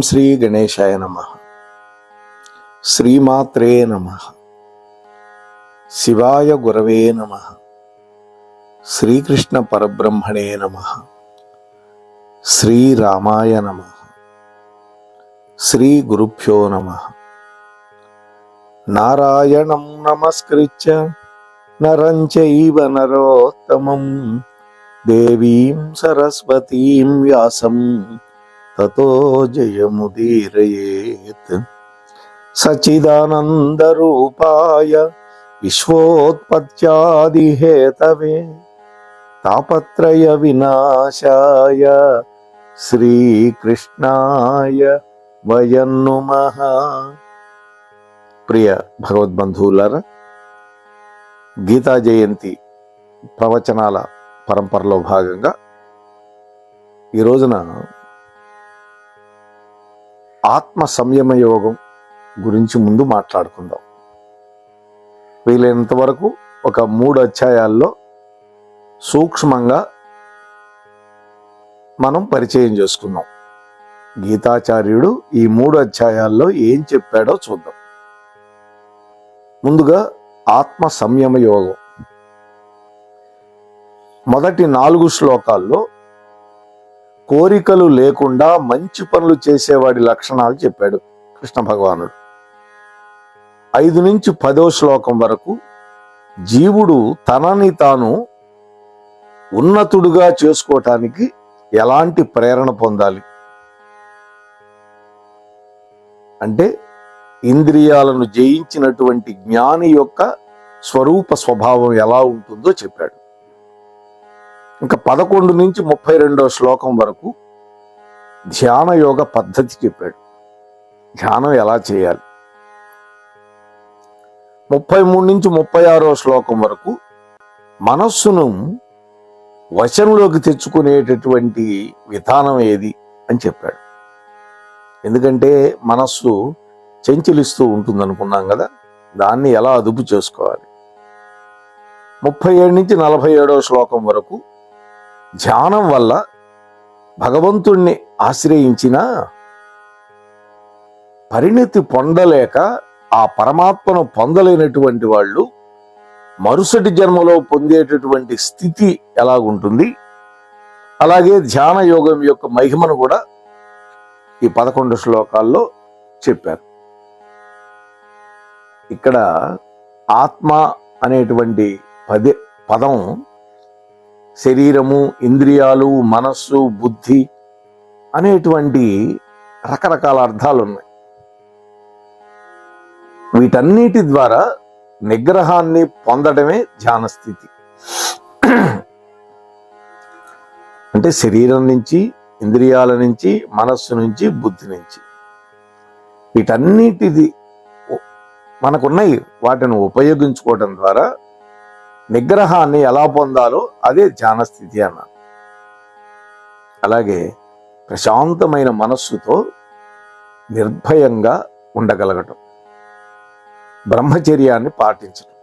శ్రీ గణేశాయ నమః. శ్రీమాత్రే నమః. శివాయ గురవే నమః. శ్రీకృష్ణ పరబ్రహ్మణే నమః. శ్రీరామాయ నమః. శ్రీ గురుభ్యో నమః. నారాయణం నమస్కృత్య నరం చైవ నరోత్తమం దేవీం సరస్వతీం వ్యాసం తతో జయముదీరయేత్. సచ్చిదానందరూపాయ విశ్వోత్పత్యాదిహేతవే తాపత్రయ వినాశాయ శ్రీకృష్ణాయ వయం నమః. ప్రియ భగవద్బంధువులారా, గీతా జయంతి ప్రవచనాల పరంపరలో భాగంగా ఈ రోజున ఆత్మ సంయమ యోగం గురించి ముందు మాట్లాడుకుందాం. వీలైనంత వరకు ఒక 3 అధ్యాయాల్లో సూక్ష్మంగా మనం పరిచయం చేసుకుందాం. గీతాచార్యుడు ఈ 3 అధ్యాయాల్లో ఏం చెప్పాడో చూద్దాం. ముందుగా ఆత్మ సంయమ యోగం. మొదటి 4 శ్లోకాల్లో కోరికలు లేకుండా మంచి పనులు చేసేవాడి లక్షణాలు చెప్పాడు కృష్ణ భగవానుడు. 5 నుంచి 10వ శ్లోకం వరకు జీవుడు తనని తాను ఉన్నతుడుగా చేసుకోవటానికి ఎలాంటి ప్రేరణ పొందాలి అంటే ఇంద్రియాలను జయించినటువంటి జ్ఞాని యొక్క స్వరూప స్వభావం ఎలా ఉంటుందో చెప్పాడు. ఇంకా 11 నుంచి 32వ శ్లోకం వరకు ధ్యాన యోగ పద్ధతి చెప్పాడు. ధ్యానం ఎలా చేయాలి. 33 నుంచి 36వ శ్లోకం వరకు మనస్సును వశంలోకి తెచ్చుకునేటటువంటి విధానం ఏది అని చెప్పాడు. ఎందుకంటే మనస్సు చెంచలిస్తూ ఉంటుంది అనుకున్నాం కదా, దాన్ని ఎలా అదుపు చేసుకోవాలి. 37 నుంచి 47వ శ్లోకం వరకు ధ్యానం వల్ల భగవంతుణ్ణి ఆశ్రయించిన పరిణతి పొందలేక ఆ పరమాత్మను పొందలేనటువంటి వాళ్ళు మరుసటి జన్మలో పొందేటటువంటి స్థితి ఎలాగుంటుంది, అలాగే ధ్యాన యోగం యొక్క మహిమను కూడా ఈ 11 శ్లోకాల్లో చెప్పారు. ఇక్కడ ఆత్మ అనేటువంటి పదం శరీరము, ఇంద్రియాలు, మనస్సు, బుద్ధి అనేటువంటి రకరకాల అర్థాలు ఉన్నాయి. వీటన్నిటి ద్వారా నిగ్రహాన్ని పొందడమే ధ్యాన స్థితి. అంటే శరీరం నుంచి, ఇంద్రియాల నుంచి, మనస్సు నుంచి, బుద్ధి నుంచి వీటన్నిటిది మనకున్నాయి. వాటిని ఉపయోగించుకోవడం ద్వారా నిగ్రహాన్ని ఎలా పొందాలో అదే ధ్యాన స్థితి అన్నారు. అలాగే ప్రశాంతమైన మనస్సుతో నిర్భయంగా ఉండగలగటం, బ్రహ్మచర్యాన్ని పాటించడం.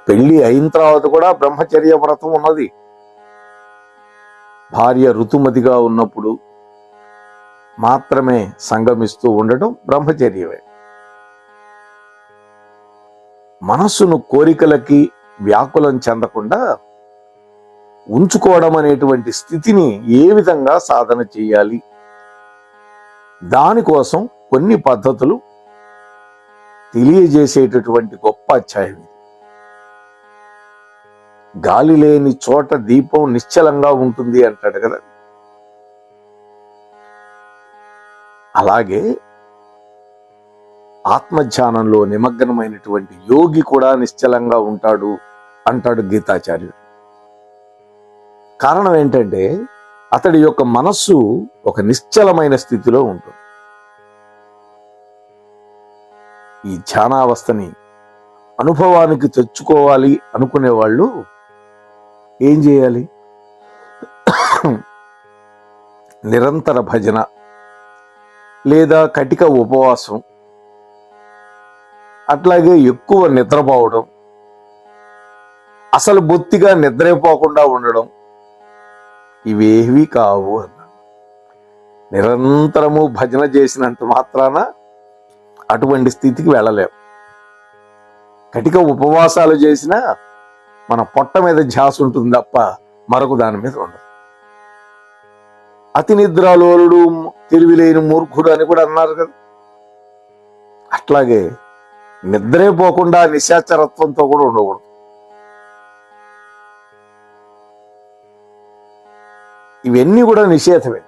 పెళ్లి అయిన తర్వాత కూడా బ్రహ్మచర్య వ్రతం ఉన్నది. భార్య ఋతుమతిగా ఉన్నప్పుడు మాత్రమే సంగమిస్తూ ఉండటం బ్రహ్మచర్యమే. మనస్సును కోరికలకి వ్యాకులం చెందకుండా ఉంచుకోవడం అనేటువంటి స్థితిని ఏ విధంగా సాధన చేయాలి, దానికోసం కొన్ని పద్ధతులు తెలియజేసేటటువంటి గొప్ప అధ్యాయం ఇది. గాలి లేని చోట దీపం నిశ్చలంగా ఉంటుంది అంటాడు కదా, అలాగే ఆత్మధ్యానంలో నిమగ్నమైనటువంటి యోగి కూడా నిశ్చలంగా ఉంటాడు అంటాడు గీతాచార్యుడు. కారణం ఏంటంటే అతడి యొక్క మనస్సు ఒక నిశ్చలమైన స్థితిలో ఉంటుంది. ఈ ధ్యానావస్థని అనుభవానికి తెచ్చుకోవాలి అనుకునే వాళ్ళు ఏం చేయాలి? నిరంతర భజన లేదా కటిక ఉపవాసం, అట్లాగే ఎక్కువ నిద్రపోవడం, అసలు బొత్తిగా నిద్రపోకుండా ఉండడం, ఇవేవి కావు అన్నాడు. నిరంతరము భజన చేసినంత మాత్రాన అటువంటి స్థితికి వెళ్ళలేం. కటిక ఉపవాసాలు చేసినా మన పొట్ట మీద ధ్యాస ఉంటుంది తప్ప మరొక దాని మీద ఉండదు. అతి నిద్రాలోలుడు తెలివిలేని మూర్ఖుడు అని కూడా అన్నారు కదా. అట్లాగే నిద్రే పోకుండా నిశాచరత్వంతో కూడా ఉండకూడదు. ఇవన్నీ కూడా నిషేధమే.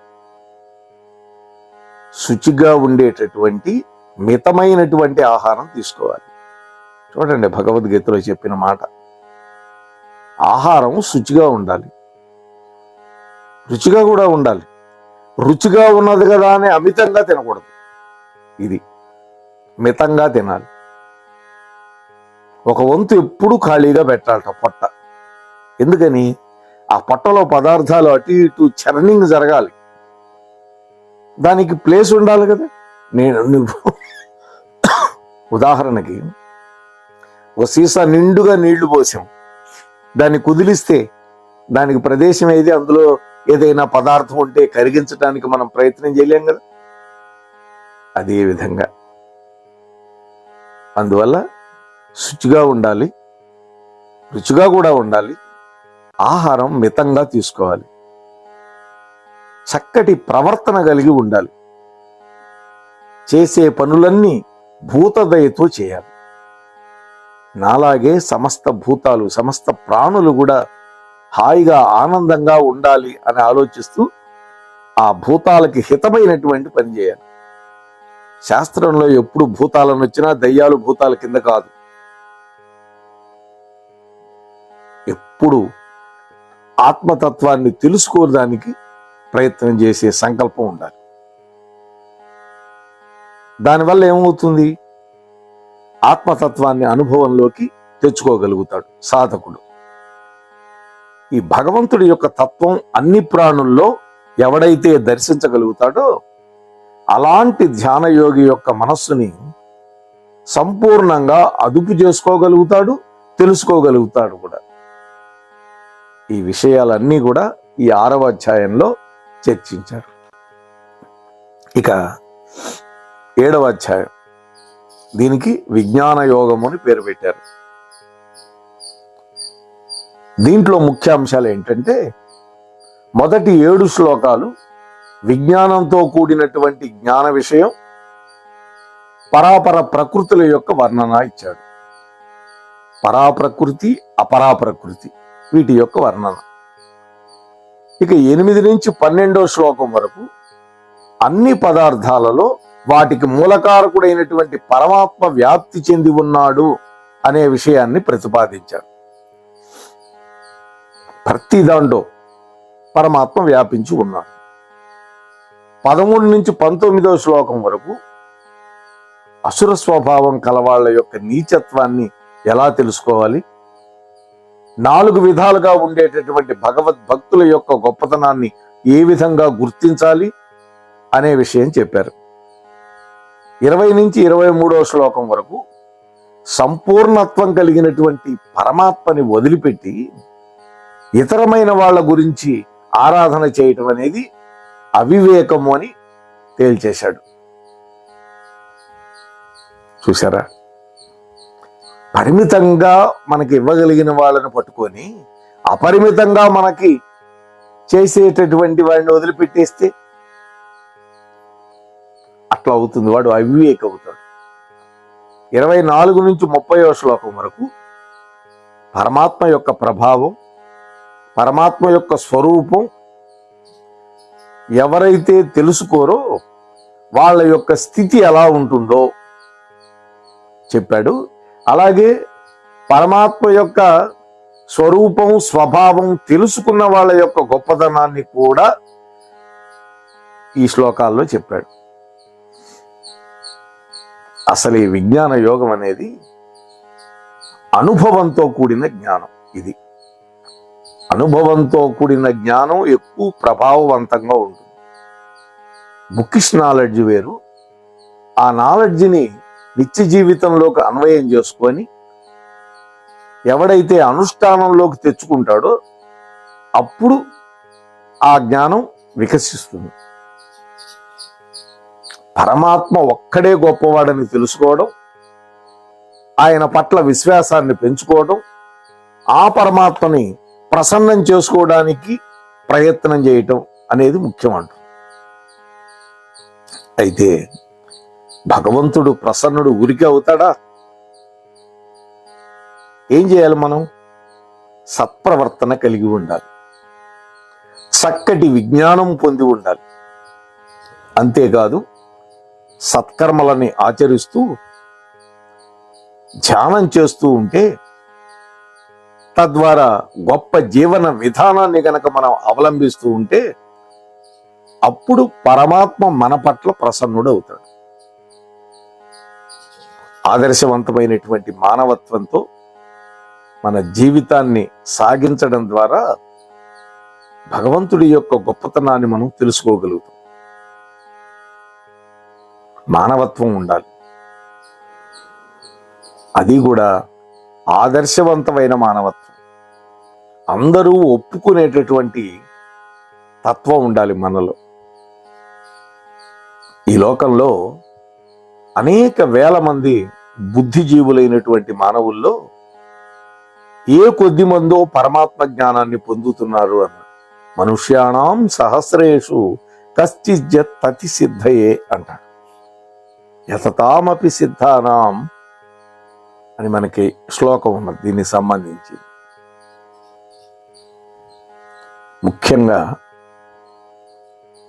శుచిగా ఉండేటటువంటి మితమైనటువంటి ఆహారం తీసుకోవాలి. చూడండి, భగవద్గీతలో చెప్పిన మాట, ఆహారం శుచిగా ఉండాలి, రుచిగా కూడా ఉండాలి. రుచిగా ఉన్నది కదా అని అమితంగా తినకూడదు. ఇది మితంగా తినాలి. ఒక వంతు ఎప్పుడు ఖాళీగా పెట్టాలట పొట్ట. ఎందుకని? ఆ పొట్టలో పదార్థాలు అటు ఇటు చర్నింగ్ జరగాలి, దానికి ప్లేస్ ఉండాలి కదా. నువ్వు ఉదాహరణకి ఒక సీసా నిండుగా నీళ్లు పోసాం, దాన్ని కుదిలిస్తే దానికి ప్రదేశం ఏది, అందులో ఏదైనా పదార్థం ఉంటే కరిగించడానికి మనం ప్రయత్నం చేయలేం కదా. అదే విధంగా అందువల్ల శుచిగా ఉండాలి, రుచిగా కూడా ఉండాలి. ఆహారం మితంగా తీసుకోవాలి. చక్కటి ప్రవర్తన కలిగి ఉండాలి. చేసే పనులన్నీ భూతదయతో చేయాలి. నాలాగే సమస్త భూతాలు, సమస్త ప్రాణులు కూడా హాయిగా ఆనందంగా ఉండాలి అని ఆలోచిస్తూ ఆ భూతాలకి హితమైనటువంటి పని చేయాలి. శాస్త్రంలో ఎప్పుడు భూతాలను వచ్చినా దయ్యాలు భూతాల కింద కాదు. ఎప్పుడు ఆత్మతత్వాన్ని తెలుసుకోవడానికి ప్రయత్నం చేసే సంకల్పం ఉండాలి. దానివల్ల ఏమవుతుంది? ఆత్మతత్వాన్ని అనుభవంలోకి తెచ్చుకోగలుగుతాడు సాధకుడు. ఈ భగవంతుడి యొక్క తత్వం అన్ని ప్రాణుల్లో ఎవడైతే దర్శించగలుగుతాడో అలాంటి ధ్యానయోగి యొక్క మనస్సుని సంపూర్ణంగా అదుపు చేసుకోగలుగుతాడు, తెలుసుకోగలుగుతాడు కూడా. ఈ విషయాలన్నీ కూడా ఈ 6వ అధ్యాయంలో చర్చించారు. ఇక 7వ అధ్యాయం, దీనికి విజ్ఞాన యోగము అని పేరు పెట్టారు. దీంట్లో ముఖ్యాంశాలు ఏంటంటే, మొదటి 7 శ్లోకాలు విజ్ఞానంతో కూడినటువంటి జ్ఞాన విషయం, పరాపర ప్రకృతుల యొక్క వర్ణన ఇచ్చాడు. పరాప్రకృతి, అపరాప్రకృతి, వీటి యొక్క వర్ణన. ఇక 8 నుంచి 12వ శ్లోకం వరకు అన్ని పదార్థాలలో వాటికి మూలకారకుడైనటువంటి పరమాత్మ వ్యాప్తి చెంది ఉన్నాడు అనే విషయాన్ని ప్రతిపాదించాడు. ప్రతి దాంట్లో పరమాత్మ వ్యాపించి ఉన్నాడు. 13 నుంచి 19వ శ్లోకం వరకు అసుర స్వభావం కలవాళ్ల యొక్క నీచత్వాన్ని ఎలా తెలుసుకోవాలి, 4 విధాలుగా ఉండేటటువంటి భగవద్భక్తుల యొక్క గొప్పతనాన్ని ఏ విధంగా గుర్తించాలి అనే విషయం చెప్పారు. 20 నుంచి 23వ శ్లోకం వరకు సంపూర్ణత్వం కలిగినటువంటి పరమాత్మని వదిలిపెట్టి ఇతరమైన వాళ్ళ గురించి ఆరాధన చేయటం అనేది అవివేకము అని తేల్చేశాడు. చూసారా? పరిమితంగా మనకి ఇవ్వగలిగిన వాళ్ళని పట్టుకొని అపరిమితంగా మనకి చేసేటటువంటి వాడిని వదిలిపెట్టేస్తే అట్లా అవుతుంది, వాడు అవివేక అవుతాడు. 24 నుంచి 30వ శ్లోకం వరకు పరమాత్మ యొక్క ప్రభావం, పరమాత్మ యొక్క స్వరూపం ఎవరైతే తెలుసుకోరో వాళ్ళ యొక్క స్థితి ఎలా ఉంటుందో చెప్పాడు. అలాగే పరమాత్మ యొక్క స్వరూపం, స్వభావం తెలుసుకున్న వాళ్ళ యొక్క గొప్పతనాన్ని కూడా ఈ శ్లోకాల్లో చెప్పాడు. అసలు ఈ విజ్ఞాన యోగం అనేది అనుభవంతో కూడిన జ్ఞానం. ఇది అనుభవంతో కూడిన జ్ఞానం ఎక్కువ ప్రభావవంతంగా ఉంటుంది. బుకిష్ నాలెడ్జ్ వేరు. ఆ నాలెడ్జ్ని నిత్య జీవితంలోకి అన్వయం చేసుకొని ఎవడైతే అనుష్ఠానంలోకి తెచ్చుకుంటాడో అప్పుడు ఆ జ్ఞానం వికసిస్తుంది. పరమాత్మ ఒక్కడే గొప్పవాడని తెలుసుకోవడం, ఆయన పట్ల విశ్వాసాన్ని పెంచుకోవడం, ఆ పరమాత్మని ప్రసన్నం చేసుకోవడానికి ప్రయత్నం చేయటం అనేది ముఖ్యం అంటారు. అయితే భగవంతుడు ప్రసన్నుడు ఊరికే అవుతాడా? ఏం చేయాలి? మనం సత్ప్రవర్తన కలిగి ఉండాలి, చక్కటి విజ్ఞానం పొంది ఉండాలి. అంతేకాదు సత్కర్మలని ఆచరిస్తూ ధ్యానం చేస్తూ ఉంటే, తద్వారా గొప్ప జీవన విధానాన్ని గనక మనం అవలంబిస్తూ ఉంటే, అప్పుడు పరమాత్మ మన పట్ల ప్రసన్నుడు అవుతాడు. ఆదర్శవంతమైనటువంటి మానవత్వంతో మన జీవితాన్ని సాగించడం ద్వారా భగవంతుడి యొక్క గొప్పతనాన్ని మనం తెలుసుకోగలుగుతాం. మానవత్వం ఉండాలి, అది కూడా ఆదర్శవంతమైన మానవత్వం. అందరూ ఒప్పుకునేటటువంటి తత్వం ఉండాలి మనలో. ఈ లోకంలో అనేక వేల మంది బుద్ధిజీవులైనటువంటి మానవుల్లో ఏ కొద్ది మందో పరమాత్మ జ్ఞానాన్ని పొందుతున్నారు అన్న. మనుష్యాణం సహస్రేషు కశ్చిజ్జత్ తతి సిద్ధయే అంటాడు. యతతామపి సిద్ధానాం అని మనకి శ్లోకం ఉన్నది దీనికి సంబంధించి. ముఖ్యంగా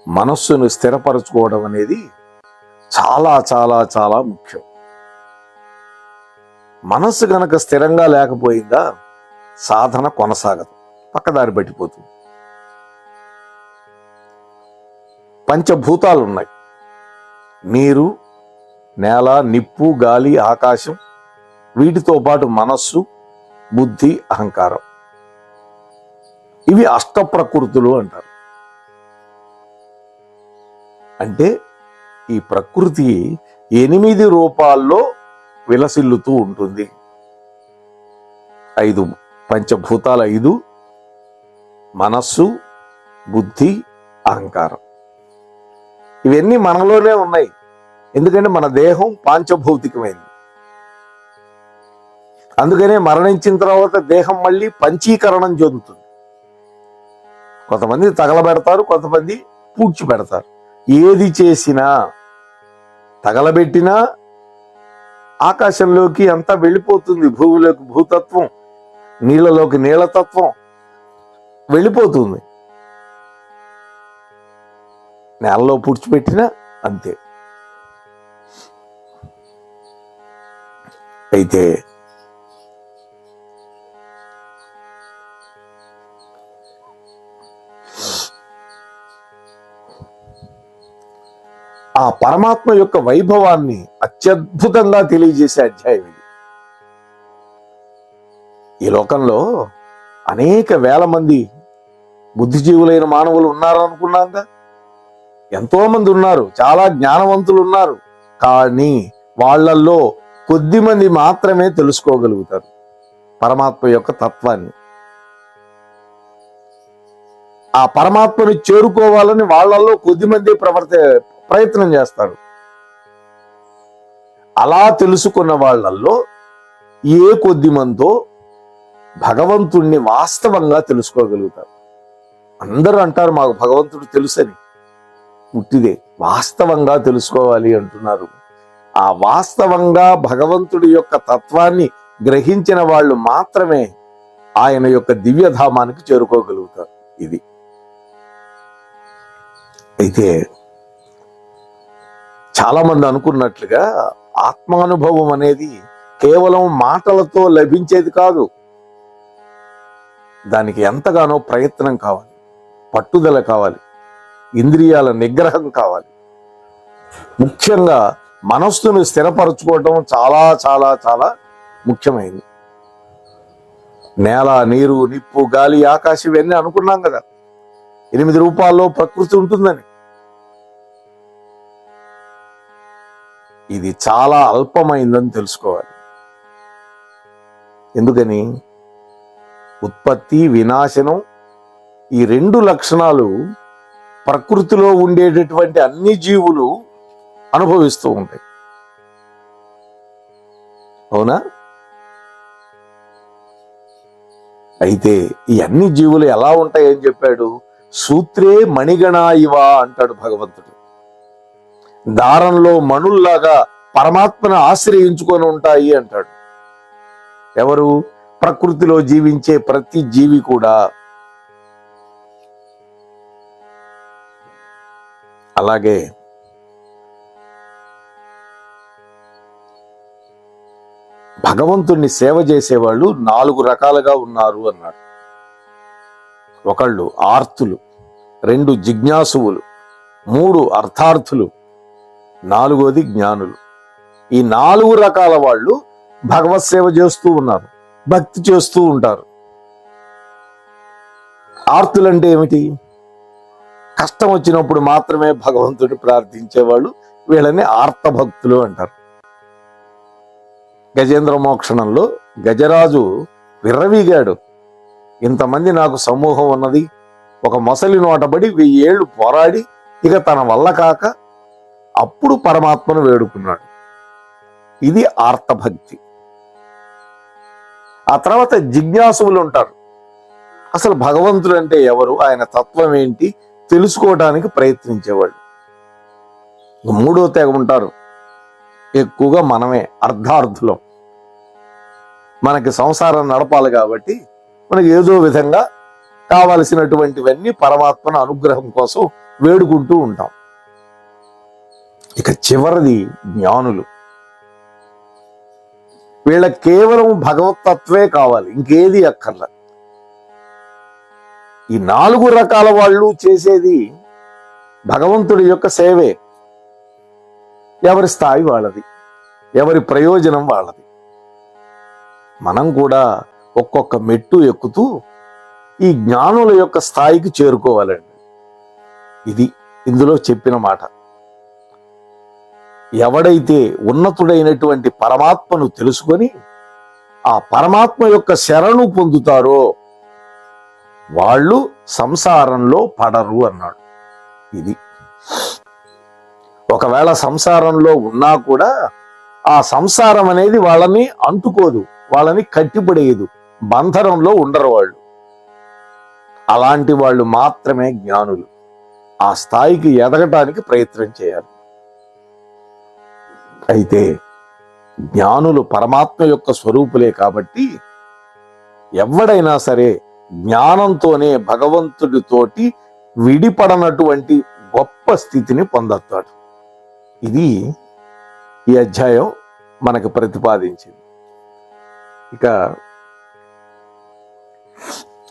మనస్సును స్థిరపరచుకోవడం అనేది చాలా చాలా చాలా ముఖ్యం. మనస్సు గనక స్థిరంగా లేకపోయిందా సాధన కొనసాగదు, పక్కదారి పట్టిపోతుంది. పంచభూతాలు ఉన్నాయి: నీరు, నేల, నిప్పు, గాలి, ఆకాశం. వీటితో పాటు మనస్సు, బుద్ధి, అహంకారం. ఇవి అష్ట ప్రకృతులు అంటారు. అంటే ఈ ప్రకృతి 8 రూపాల్లో విలసిల్లుతూ ఉంటుంది. 5 పంచభూతాలు, 5: మనస్సు, బుద్ధి, అహంకారం. ఇవన్నీ మనలోనే ఉన్నాయి. ఎందుకంటే మన దేహం పాంచభౌతికమైంది. అందుకనే మరణించిన తర్వాత దేహం మళ్ళీ పంచీకరణం చెందుతుంది. కొంతమంది తగలబెడతారు, కొంతమంది పూడ్చిపెడతారు. ఏది చేసినా, తగలబెట్టినా ఆకాశంలోకి అంతా వెళ్ళిపోతుంది. భూమిలోకి భూతత్వం, నీళ్ళలోకి నీళ్ళతత్వం వెళ్ళిపోతుంది. నేలలో పూడ్చిపెట్టినా అంతే. అయితే ఆ పరమాత్మ యొక్క వైభవాన్ని అత్యద్భుతంగా తెలియజేసే అధ్యాయం ఇది. ఈ లోకంలో అనేక వేల మంది బుద్ధిజీవులైన మానవులు ఉన్నారు అనుకున్నాంగా. ఎంతో మంది ఉన్నారు, చాలా జ్ఞానవంతులు ఉన్నారు. కానీ వాళ్ళల్లో కొద్ది మంది మాత్రమే తెలుసుకోగలుగుతారు పరమాత్మ యొక్క తత్వాన్ని. ఆ పరమాత్మని చేరుకోవాలని వాళ్ళల్లో కొద్ది మంది ప్రయత్నం చేస్తారు. అలా తెలుసుకున్న వాళ్ళల్లో ఏ కొద్ది మందో భగవంతుణ్ణి వాస్తవంగా తెలుసుకోగలుగుతారు. అందరూ అంటారు మాకు భగవంతుడు తెలుసని. పుట్టిదే వాస్తవంగా తెలుసుకోవాలి అంటున్నారు. ఆ వాస్తవంగా భగవంతుడి యొక్క తత్వాన్ని గ్రహించిన వాళ్ళు మాత్రమే ఆయన యొక్క దివ్యధామానికి చేరుకోగలుగుతారు. ఇది అయితే చాలా మంది అనుకున్నట్లుగా ఆత్మానుభవం అనేది కేవలం మాటలతో లభించేది కాదు. దానికి ఎంతగానో ప్రయత్నం కావాలి, పట్టుదల కావాలి, ఇంద్రియాల నిగ్రహం కావాలి. ముఖ్యంగా మనస్సును స్థిరపరచుకోవటం చాలా చాలా చాలా ముఖ్యమైనది. నేల, నీరు, నిప్పు, గాలి, ఆకాశం ఇవన్నీ అనుకున్నాం కదా. 8 రూపాల్లో ప్రకృతి ఉంటుందని. ఇది చాలా అల్పమైందని తెలుసుకోవాలి. ఎందుకని? ఉత్పత్తి, వినాశనం, ఈ 2 లక్షణాలు ప్రకృతిలో ఉండేటటువంటి అన్ని జీవులు అనుభవిస్తూ ఉంటాయి. అవునా? అయితే ఈ అన్ని జీవులు ఎలా ఉంటాయని చెప్పాడు? సూత్రే మణిగణా ఇవ అంటాడు భగవంతుడు. దారంలో మణుల్లాగా పరమాత్మను ఆశ్రయించుకొని ఉంటాయి అంటాడు. ఎవరు? ప్రకృతిలో జీవించే ప్రతి జీవి కూడా. అలాగే భగవంతుణ్ణి సేవ చేసేవాళ్ళు 4 రకాలుగా ఉన్నారు అన్నాడు. ఒకళ్ళు ఆర్తులు, 2 జిజ్ఞాసువులు, 3 అర్థార్థులు, 4వది జ్ఞానులు. ఈ 4 రకాల వాళ్ళు భగవత్ సేవ చేస్తూ ఉన్నారు, భక్తి చేస్తూ ఉంటారు. ఆర్తులంటే ఏమిటి? కష్టం వచ్చినప్పుడు మాత్రమే భగవంతుడిని ప్రార్థించేవాళ్ళు, వీళ్ళని ఆర్తభక్తులు అంటారు. గజేంద్ర మోక్షణంలో గజరాజు విర్రవీగాడు. ఇంతమంది నాకు సమూహం ఉన్నది, ఒక మొసలి నోటబడి 1000 ఏళ్లు పోరాడి ఇక తన వల్ల కాక అప్పుడు పరమాత్మను వేడుకున్నాడు. ఇది ఆర్తభక్తి. ఆ తర్వాత జిజ్ఞాసువులు ఉంటారు. అసలు భగవంతుడు అంటే ఎవరు, ఆయన తత్వం ఏంటి తెలుసుకోవడానికి ప్రయత్నించేవాళ్ళు. 3వ తెగ ఉంటారు, ఎక్కువగా మనమే అర్ధార్థులం. మనకి సంసారం నడపాలి కాబట్టి మనకి ఏదో విధంగా కావలసినటువంటివన్నీ పరమాత్మన అనుగ్రహం కోసం వేడుకుంటూ ఉంటాం. ఇక చివరిది జ్ఞానులు. వీళ్ళకి కేవలం భగవతత్వే కావాలి, ఇంకేది అక్కర్ల. ఈ 4 రకాల వాళ్ళు చేసేది భగవంతుడి యొక్క సేవే. ఎవరి స్థాయి వాళ్ళది, ఎవరి ప్రయోజనం వాళ్ళది. మనం కూడా ఒక్కొక్క మెట్టు ఎక్కుతూ ఈ జ్ఞానుల యొక్క స్థాయికి చేరుకోవాలండి. ఇది ఇందులో చెప్పిన మాట. ఎవడైతే ఉన్నతుడైనటువంటి పరమాత్మను తెలుసుకొని ఆ పరమాత్మ యొక్క శరణు పొందుతారో వాళ్ళు సంసారంలో పడరు అన్నాడు. ఇది ఒకవేళ సంసారంలో ఉన్నా కూడా ఆ సంసారం అనేది వాళ్ళని అంటుకోదు, వాళ్ళని కట్టిపడేయదు, బంధనంలో ఉండరు వాళ్ళు. అలాంటి వాళ్ళు మాత్రమే జ్ఞానులు. ఆ స్థాయికి ఎదగటానికి ప్రయత్నం చేయాలి. అయితే జ్ఞానులు పరమాత్మ యొక్క స్వరూపులే కాబట్టి ఎవడైనా సరే జ్ఞానంతోనే భగవంతుడితోటి విడిపడనటువంటి గొప్ప స్థితిని పొందతాడు. ఇది ఈ అధ్యాయం మనకు ప్రతిపాదించింది. ఇక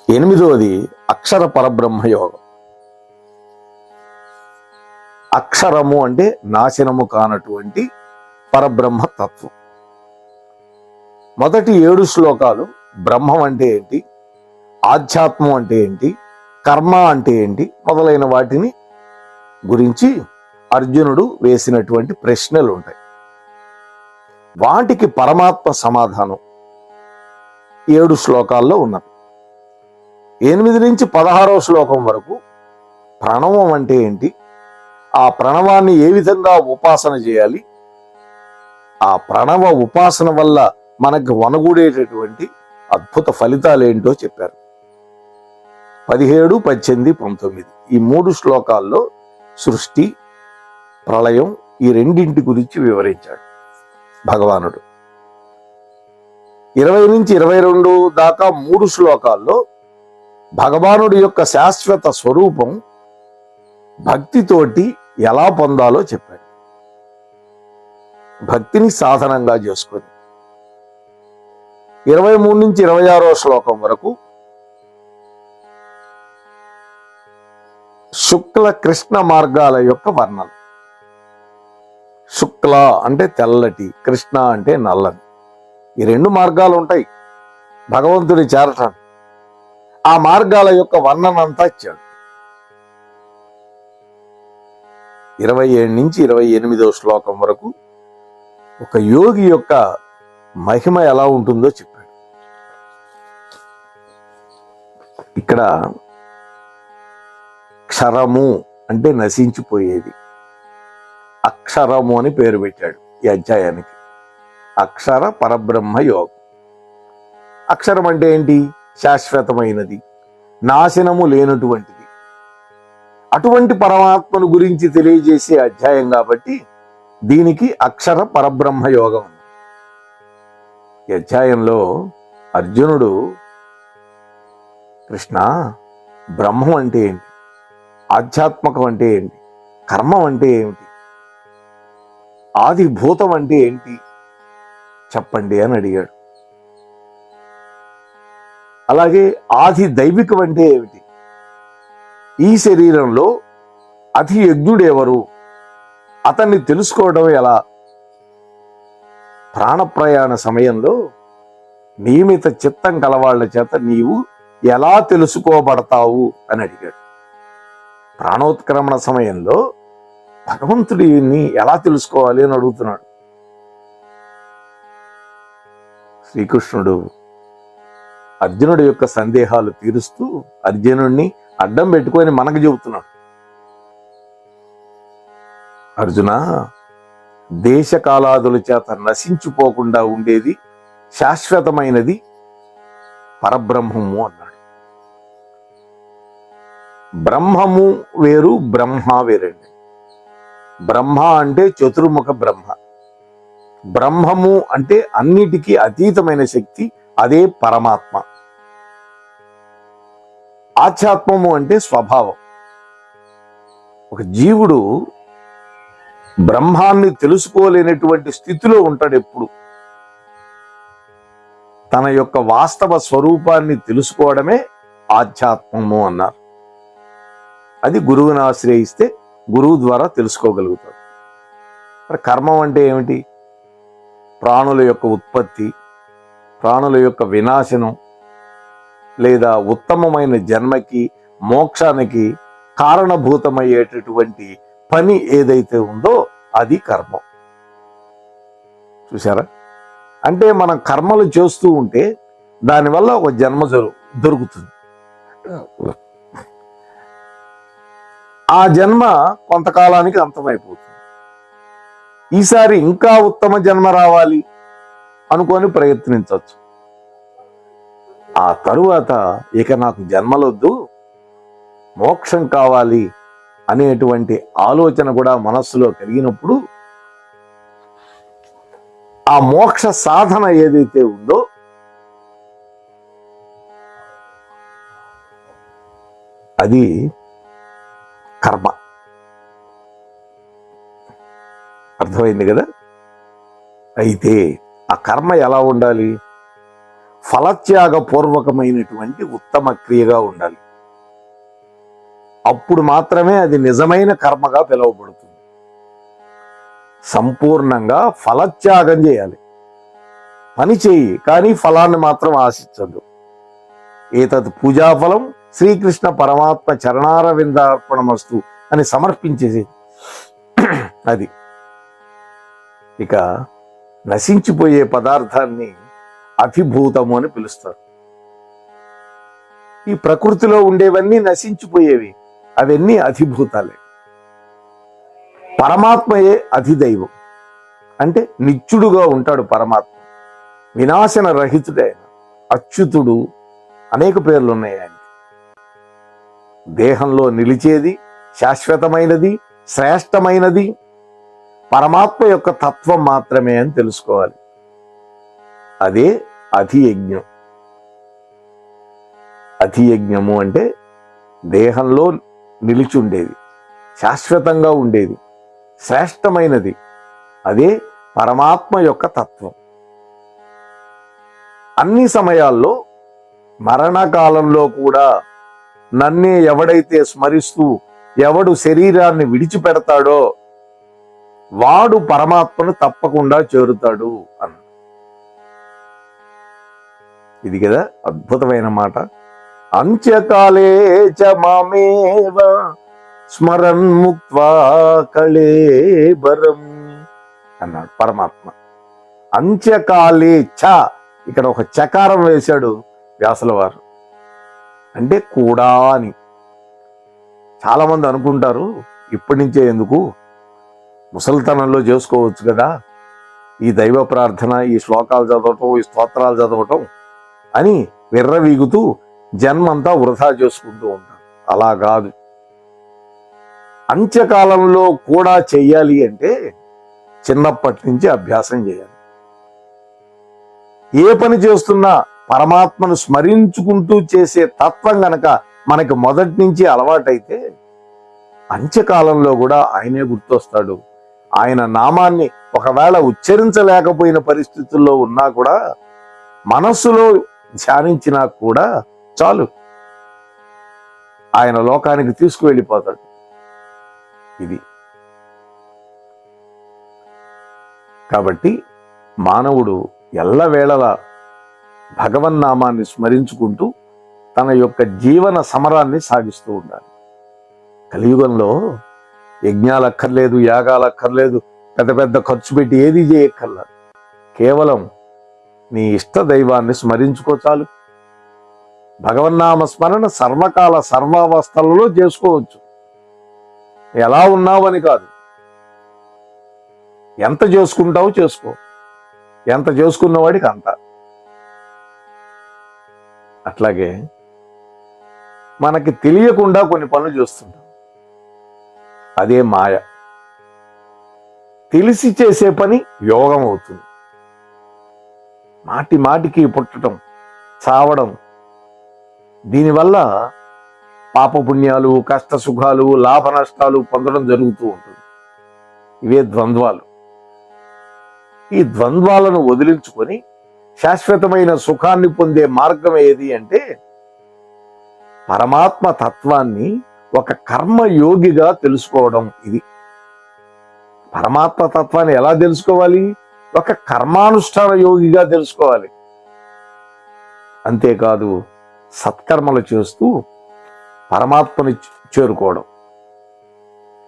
8వది అక్షర పరబ్రహ్మ యోగం. అక్షరము అంటే నాశనము కానటువంటి పరబ్రహ్మ తత్వం. మొదటి 7 శ్లోకాలు బ్రహ్మం అంటే ఏంటి, ఆధ్యాత్మం అంటే ఏంటి, కర్మ అంటే ఏంటి మొదలైన వాటిని గురించి అర్జునుడు వేసినటువంటి ప్రశ్నలు ఉంటాయి. వాటికి పరమాత్మ సమాధానం 7 శ్లోకాల్లో ఉన్నది. 8 నుంచి 16వ శ్లోకం వరకు ప్రణవం అంటే ఏంటి, ఆ ప్రణవాన్ని ఏ విధంగా ఉపాసన చేయాలి, ఆ ప్రణవ ఉపాసన వల్ల మనకు వనగూడేటటువంటి అద్భుత ఫలితాలు ఏంటో చెప్పారు. 17, 18, 19 ఈ 3 శ్లోకాల్లో సృష్టి, ప్రళయం ఈ రెండింటి గురించి వివరించాడు భగవానుడు. 20 నుంచి 22 దాకా 3 శ్లోకాల్లో భగవానుడి యొక్క శాశ్వత స్వరూపం భక్తితోటి ఎలా పొందాలో చెప్పాడు. భక్తిని సాధనంగా చేసుకొని 23 నుంచి 26వ శ్లోకం వరకు శుక్ల కృష్ణ మార్గాల యొక్క వర్ణన. శుక్ల అంటే తెల్లటి, కృష్ణ అంటే నల్లని. ఈ 2 మార్గాలు ఉంటాయి భగవంతుడి చేరటానికి. ఆ మార్గాల యొక్క వర్ణన అంతా ఇచ్చాడు. 27 నుంచి 28వ శ్లోకం వరకు ఒక యోగి యొక్క మహిమ ఎలా ఉంటుందో చెప్పాడు. ఇక్కడ క్షరము అంటే నశించిపోయేది, అక్షరము అని పేరు పెట్టాడు ఈ అధ్యాయానికి. అక్షర పరబ్రహ్మ యోగం. అక్షరం అంటే ఏంటి? శాశ్వతమైనది, నాశనము లేనటువంటిది. అటువంటి పరమాత్మను గురించి తెలియజేసే అధ్యాయం కాబట్టి దీనికి అక్షర పరబ్రహ్మ యోగం. ఈ అధ్యాయంలో అర్జునుడు, కృష్ణ, బ్రహ్మం అంటే ఏంటి, ఆధ్యాత్మకం అంటే ఏంటి, కర్మం అంటే ఏమిటి, ఆది భూతం అంటే ఏంటి చెప్పండి అని అడిగాడు. అలాగే ఆది దైవికం అంటే ఏమిటి, ఈ శరీరంలో అతి యజ్ఞుడెవరు, అతన్ని తెలుసుకోవడం ఎలా, ప్రాణప్రయాణ సమయంలో నియమిత చిత్తం కలవాళ్ల చేత నీవు ఎలా తెలుసుకోబడతావు అని అడిగాడు. ప్రాణోత్క్రమణ సమయంలో భగవంతుడిని ఎలా తెలుసుకోవాలి అని అడుగుతున్నాడు. శ్రీకృష్ణుడు అర్జునుడి యొక్క సందేహాలు తీరుస్తూ అర్జునుడిని అడ్డం పెట్టుకొని మనకు చెబుతున్నాడు. అర్జున, దేశకాలాదుల చేత నశించిపోకుండా ఉండేది శాశ్వతమైనది పరబ్రహ్మము అన్నాడు. బ్రహ్మము వేరు, బ్రహ్మ వేరండి. బ్రహ్మ అంటే చతుర్ముఖ బ్రహ్మ, బ్రహ్మము అంటే అన్నిటికీ అతీతమైన శక్తి, అదే పరమాత్మ. ఆధ్యాత్మము అంటే స్వభావం. ఒక జీవుడు బ్రహ్మాన్ని తెలుసుకోలేనటువంటి స్థితిలో ఉంటాడు. ఎప్పుడు తన యొక్క వాస్తవ స్వరూపాన్ని తెలుసుకోవడమే ఆధ్యాత్మము అన్నారు. అది గురువుని ఆశ్రయిస్తే గురువు ద్వారా తెలుసుకోగలుగుతాడు. మరి కర్మం అంటే ఏమిటి? ప్రాణుల యొక్క ఉత్పత్తి, ప్రాణుల యొక్క వినాశనం, లేదా ఉత్తమమైన జన్మకి, మోక్షానికి కారణభూతమయ్యేటటువంటి పని ఏదైతే ఉందో అది కర్మం. చూసారా? అంటే మనం కర్మలు చేస్తూ ఉంటే దానివల్ల ఒక జన్మ దొరుకుతుంది. ఆ జన్మ కొంతకాలానికి అంతమైపోతుంది. ఈసారి ఇంకా ఉత్తమ జన్మ రావాలి అనుకొని ప్రయత్నించవచ్చు. ఆ తరువాత ఇక నాకు జన్మలొద్దు, మోక్షం కావాలి అనేటువంటి ఆలోచన కూడా మనస్సులో కలిగినప్పుడు ఆ మోక్ష సాధన ఏదైతే ఉందో అది కర్మ. అర్థమైంది కదా? అయితే ఆ కర్మ ఎలా ఉండాలి? ఫలత్యాగ పూర్వకమైనటువంటి ఉత్తమ క్రియగా ఉండాలి. అప్పుడు మాత్రమే అది నిజమైన కర్మగా పిలువబడుతుంది. సంపూర్ణంగా ఫలత్యాగం చేయాలి. పని చేయి, కానీ ఫలాన్ని మాత్రం ఆశించద్దు. ఏతత్ పూజాఫలం శ్రీకృష్ణ పరమాత్మ చరణారవిందార్పణమస్తు అని సమర్పించేసి అది. ఇక నశించిపోయే పదార్థాన్ని అధిభూతము అని పిలుస్తారు. ఈ ప్రకృతిలో ఉండేవన్నీ నశించిపోయేవి, అవన్నీ అధిభూతాలే. పరమాత్మయే అధిదైవం. అంటే నిత్యుడుగా ఉంటాడు పరమాత్మ, వినాశన రహితుడైన అచ్యుతుడు, అనేక పేర్లు ఉన్నాయి ఆయనకి. దేహంలో నిలిచేది, శాశ్వతమైనది, శ్రేష్టమైనది పరమాత్మ యొక్క తత్వం మాత్రమే అని తెలుసుకోవాలి. అదే అధియజ్ఞం. అధియజ్ఞము అంటే దేహంలో నిలిచుండేది, శాశ్వతంగా ఉండేది, శ్రేష్టమైనది, అదే పరమాత్మ యొక్క తత్వం. అన్ని సమయాల్లో, మరణకాలంలో కూడా నన్నే ఎవడైతే స్మరిస్తూ ఎవడు శరీరాన్ని విడిచిపెడతాడో వాడు పరమాత్మను తప్పకుండా చేరుతాడు అన్న. ఇది కదా అద్భుతమైన మాట. అంత్యకాలే చ మామేవ స్మరన్ ముక్త్వా కళేబరం అన్నాడు పరమాత్మ. అంత్యకాలే చ, ఇక్కడ ఒక చకారం వేశాడు వ్యాసుల వారు. అంటే కూడా అని. చాలా మంది అనుకుంటారు, ఇప్పటి నుంచే ఎందుకు, ముసలితనంలో చేసుకోవచ్చు కదా ఈ దైవ ప్రార్థన, ఈ శ్లోకాలు చదవటం, ఈ స్తోత్రాలు చదవటం అని విర్రవీగుతూ జన్మంతా వృధా చేసుకుంటూ ఉంటాం. అలా కాదు. అంత్యకాలంలో కూడా చెయ్యాలి అంటే చిన్నప్పటి నుంచి అభ్యాసం చేయాలి. ఏ పని చేస్తున్నా పరమాత్మను స్మరించుకుంటూ చేసే తత్వం గనక మనకి మొదటి నుంచి అలవాటైతే అంత్యకాలంలో కూడా ఆయనే గుర్తొస్తాడు. ఆయన నామాన్ని ఒకవేళ ఉచ్చరించలేకపోయిన పరిస్థితుల్లో ఉన్నా కూడా మనస్సులో ధ్యానించినా కూడా చాలు, ఆయన లోకానికి తీసుకువెళ్ళిపోతాడు. ఇది కాబట్టి మానవుడు ఎల్లవేళలా భగవన్నామాన్ని స్మరించుకుంటూ తన యొక్క జీవన సమరాన్ని సాగిస్తూ ఉండాలి. కలియుగంలో యజ్ఞాలు అక్కర్లేదు, యాగాలు అక్కర్లేదు, పెద్ద పెద్ద ఖర్చు పెట్టి ఏది చేయక్కర్లేదు. కేవలం నీ ఇష్ట దైవాన్ని స్మరించుకో చాలు. భగవన్నామ స్మరణ సర్వకాల సర్వావస్థలలో చేసుకోవచ్చు. ఎలా ఉన్నావని కాదు, ఎంత చేసుకుంటావో చేసుకో. ఎంత చేసుకున్నవాడికి అంత. అట్లాగే మనకి తెలియకుండా కొన్ని పనులు చేస్తుంటాం, అదే మాయ. తెలిసి చేసే పని యోగం అవుతుంది. మాటి మాటికి పుట్టడం, చావడం, దీనివల్ల పాపపుణ్యాలు, కష్ట సుఖాలు, లాభ నష్టాలు పొందడం జరుగుతూ ఉంటుంది. ఇవే ద్వంద్వాలు. ఈ ద్వంద్వాలను వదిలించుకొని శాశ్వతమైన సుఖాన్ని పొందే మార్గం ఏది అంటే పరమాత్మ తత్వాన్ని ఒక కర్మయోగిగా తెలుసుకోవడం. ఇది పరమాత్మ తత్వాన్ని ఎలా తెలుసుకోవాలి? ఒక కర్మానుష్ఠాన యోగిగా తెలుసుకోవాలి. అంతేకాదు సత్కర్మలు చేస్తూ పరమాత్మని చేరుకోవడం.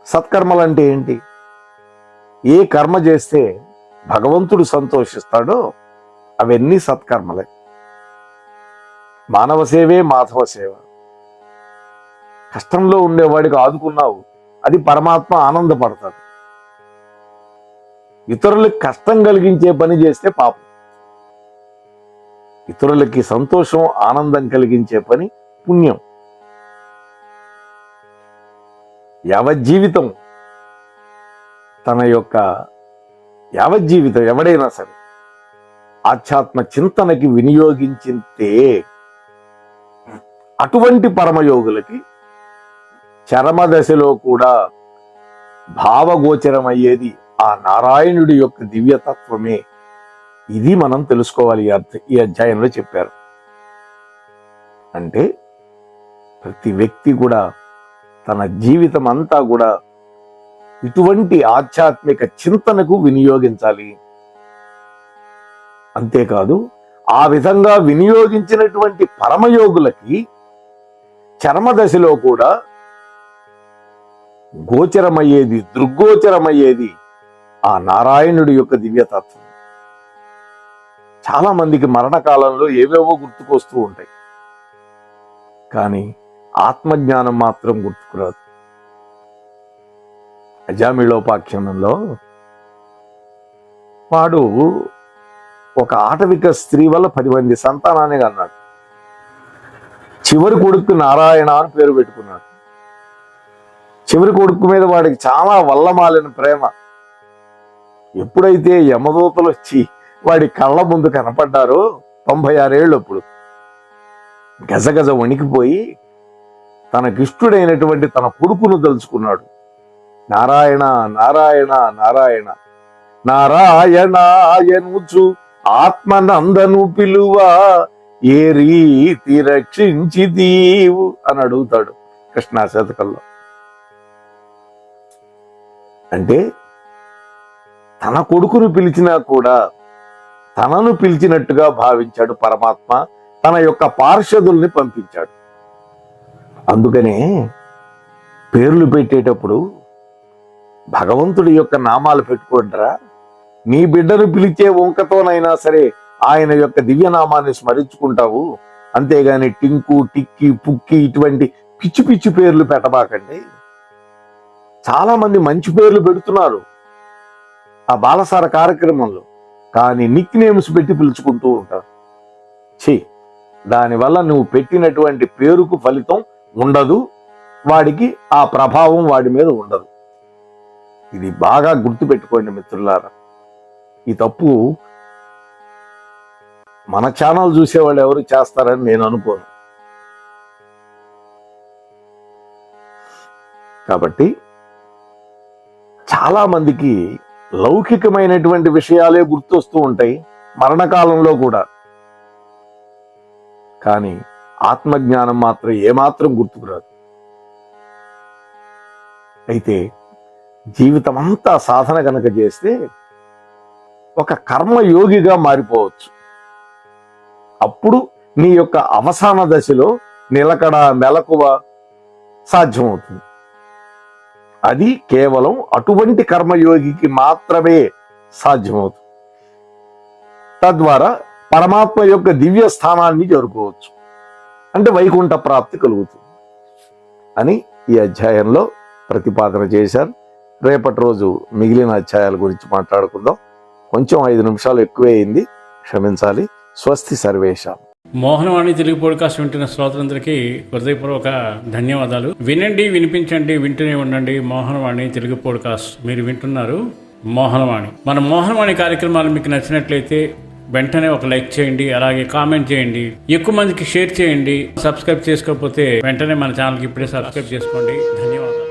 సత్కర్మలు అంటే ఏంటి? ఏ కర్మ చేస్తే భగవంతుడు సంతోషిస్తాడో అవన్నీ సత్కర్మలే. మానవ సేవే మాధవ సేవ. కష్టంలో ఉండేవాడికి ఆదుకున్నావు, అది పరమాత్మ ఆనందపడతాడు. ఇతరులకు కష్టం కలిగించే పని చేస్తే పాపం. ఇతరులకి సంతోషం, ఆనందం కలిగించే పని పుణ్యం. యావజ్జీవితం తన యొక్క యావజ్జీవితం ఎవడైనా సరే ఆధ్యాత్మ చింతనకి వినియోగించితే అటువంటి పరమయోగులకి చరమదశలో కూడా భావగోచరమయ్యేది ఆ నారాయణుడి యొక్క దివ్యతత్వమే. ఇది మనం తెలుసుకోవాలి. ఈ అధ్యాయంలో చెప్పారు. అంటే ప్రతి వ్యక్తి కూడా తన జీవితం అంతా కూడా ఇటువంటి ఆధ్యాత్మిక చింతనకు వినియోగించాలి. అంతేకాదు ఆ విధంగా వినియోగించినటువంటి పరమయోగులకి చర్మదశలో కూడా గోచరమయ్యేది, దృగ్గోచరమయ్యేది ఆ నారాయణుడి యొక్క దివ్యతత్వం. చాలా మందికి మరణకాలంలో ఏవేవో గుర్తుకొస్తూ ఉంటాయి, కానీ ఆత్మజ్ఞానం మాత్రం గుర్తుకురాదు. అజామిళోపాఖ్యానంలో వాడు ఒక ఆటవిక స్త్రీ వల్ల 10 మంది సంతానాన్ని అన్నాడు. చివరి కొడుకు నారాయణ అని పేరు పెట్టుకున్నాడు. చివరి కొడుకు మీద వాడికి చాలా వల్లమాలిన ప్రేమ. ఎప్పుడైతే యమదూతలు వచ్చి వాడి కళ్ళ ముందు కనపడ్డారో 96 ఏళ్ళు అప్పుడు గజగజ వణికిపోయి తనకిష్టుడైనటువంటి తన కొడుకును తలుచుకున్నాడు. నారాయణ నారాయణ నారాయణ నారాయణాయనుచు ఆత్మనందను పిలువ ఏ రీతి రక్షించి దీవు అని అడుగుతాడు కృష్ణా శతకంలో. అంటే తన కొడుకును పిలిచినా కూడా తనను పిలిచినట్టుగా భావించాడు పరమాత్మ. తన యొక్క పార్షదుల్ని పంపించాడు. అందుకనే పేర్లు పెట్టేటప్పుడు భగవంతుడి యొక్క నామాలు పెట్టుకుంటారా. నీ బిడ్డను పిలిచే వంకతోనైనా సరే ఆయన యొక్క దివ్యనామాన్ని స్మరించుకుంటావు. అంతేగాని టింకు, టిక్కి, పుక్కి ఇటువంటి పిచ్చి పిచ్చి పేర్లు పెట్టబాకండి. చాలా మంది మంచి పేర్లు పెడుతున్నారు, ఆ బాలసార కార్యక్రమంలో. కానీ నిక్ నేమ్స్ పెట్టి పిలుచుకుంటూ ఉంటారు. దానివల్ల నువ్వు పెట్టినటువంటి పేరుకు ఫలితం ఉండదు, వాడికి ఆ ప్రభావం వాడి మీద ఉండదు. ఇది బాగా గుర్తుపెట్టుకోండి మిత్రులారా. ఈ తప్పు మన ఛానల్ చూసేవాళ్ళు ఎవరు చేస్తారని నేను అనుకోను. కాబట్టి చాలా మందికి లౌకికమైనటువంటి విషయాలే గుర్తొస్తూ ఉంటాయి మరణకాలంలో కూడా. కానీ ఆత్మజ్ఞానం మాత్రం ఏమాత్రం గుర్తుకురాదు. అయితే జీవితం అంతా సాధన కనుక చేస్తే ఒక కర్మయోగిగా మారిపోవచ్చు. అప్పుడు నీ యొక్క అవసాన దశలో నిలకడ మెలకువ సాధ్యమవుతుంది. అది కేవలం అటువంటి కర్మయోగికి మాత్రమే సాధ్యమవుతుంది. తద్వారా పరమాత్మ యొక్క దివ్య స్థానాన్ని చేరుకోవచ్చు, అంటే వైకుంఠ ప్రాప్తి కలుగుతుంది అని ఈ అధ్యాయంలో ప్రతిపాదన చేశారు. రేపటి రోజు మిగిలిన అధ్యాయాల గురించి మాట్లాడుకుందాం. కొంచెం 5 నిమిషాలు ఎక్కువే అయింది, క్షమించాలి. స్వస్తి సర్వేషాం. మోహనవాణి తెలుగు పోడ్కాస్ట్ వింటున్న శ్రోతలందరికీ హృదయపూర్వక ధన్యవాదాలు. వినండి, వినిపించండి, వింటూనే ఉండండి. మోహనవాణి తెలుగు పోడ్కాస్ట్ మీరు వింటున్నారు. మోహనవాణి. మన మోహనవాణి కార్యక్రమాలు మీకు నచ్చినట్లయితే వెంటనే ఒక లైక్ చేయండి, అలాగే కామెంట్ చేయండి, ఎక్కువ మందికి షేర్ చేయండి. సబ్స్క్రైబ్ చేసుకోకపోతే వెంటనే మన ఛానల్కి ఇప్పుడే సబ్స్క్రైబ్ చేసుకోండి. ధన్యవాదాలు.